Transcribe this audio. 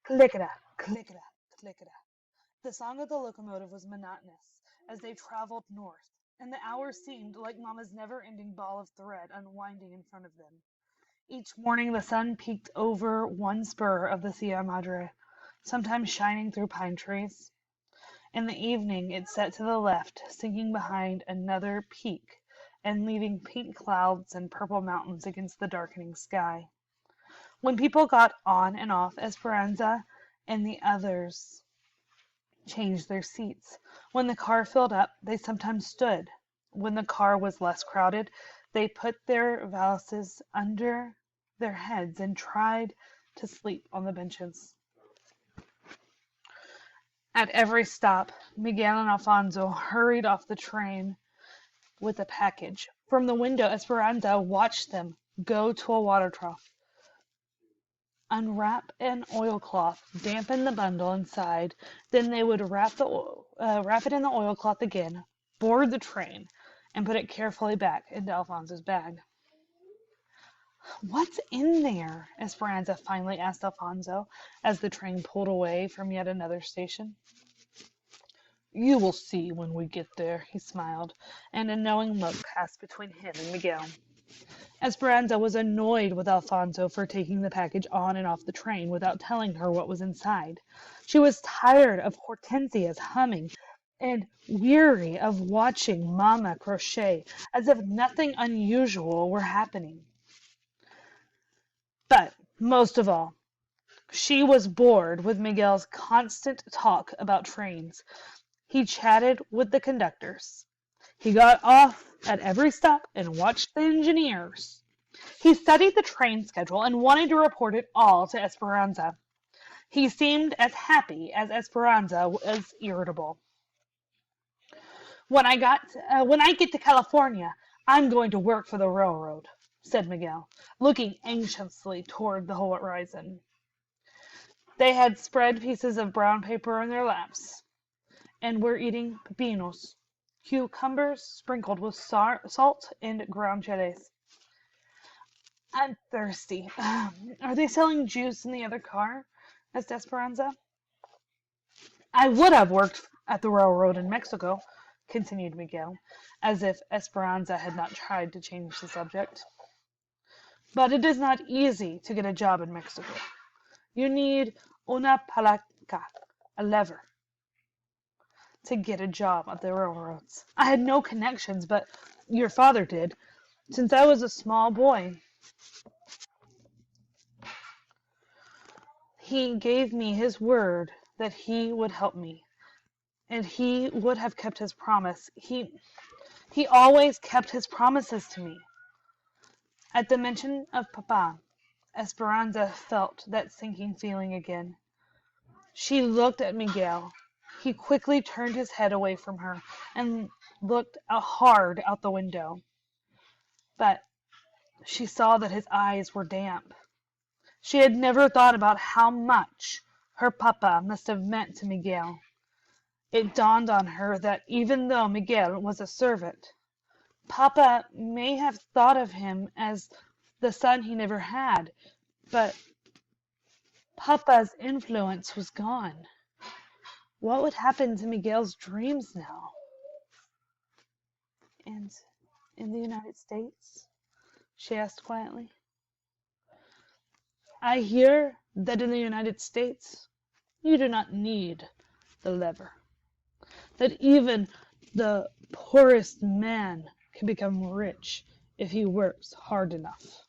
Clickety, clickety, clickety. The song of the locomotive was monotonous as they traveled north, and the hours seemed like Mama's never-ending ball of thread unwinding in front of them. Each morning the sun peeked over one spur of the Sierra Madre, sometimes shining through pine trees. In the evening it set to the left, sinking behind another peak and leaving pink clouds and purple mountains against the darkening sky. When people got on and off, Esperanza and the others changed their seats. When the car filled up, they sometimes stood. When the car was less crowded, they put their valises under their heads and tried to sleep on the benches. At every stop, Miguel and Alfonso hurried off the train with a package. From the window, Esperanza watched them go to a water trough, unwrap an oilcloth, dampen the bundle inside, then they would wrap it in the oilcloth again, board the train, and put it carefully back into Alfonso's bag. "What's in there?" Esperanza finally asked Alfonso as the train pulled away from yet another station. "You will see when we get there," he smiled, and a knowing look passed between him and Miguel. Esperanza was annoyed with Alfonso for taking the package on and off the train without telling her what was inside. She was tired of Hortensia's humming and weary of watching Mama crochet as if nothing unusual were happening. But, most of all, she was bored with Miguel's constant talk about trains. He chatted with the conductors. He got off at every stop and watched the engineers. He studied the train schedule and wanted to report it all to Esperanza. He seemed as happy as Esperanza was irritable. When I get to California, I'm going to work for the railroad," said Miguel, looking anxiously toward the horizon. They had spread pieces of brown paper on their laps, and were eating pepinos, cucumbers sprinkled with salt and ground chilies. "I'm thirsty. Are they selling juice in the other car?" asked Esperanza. "I would have worked at the railroad in Mexico," continued Miguel, as if Esperanza had not tried to change the subject. "But it is not easy to get a job in Mexico. You need una palanca, a lever, to get a job at the railroads. I had no connections, but your father did, since I was a small boy. He gave me his word that he would help me, and he would have kept his promise. He always kept his promises to me." At the mention of Papa, Esperanza felt that sinking feeling again. She looked at Miguel. He quickly turned his head away from her and looked hard out the window. But she saw that his eyes were damp. She had never thought about how much her papa must have meant to Miguel. It dawned on her that even though Miguel was a servant, Papa may have thought of him as the son he never had, but Papa's influence was gone. What would happen to Miguel's dreams now? "And in the United States?" she asked quietly. "I hear that in the United States you do not need the lever. That even the poorest man can become rich if he works hard enough."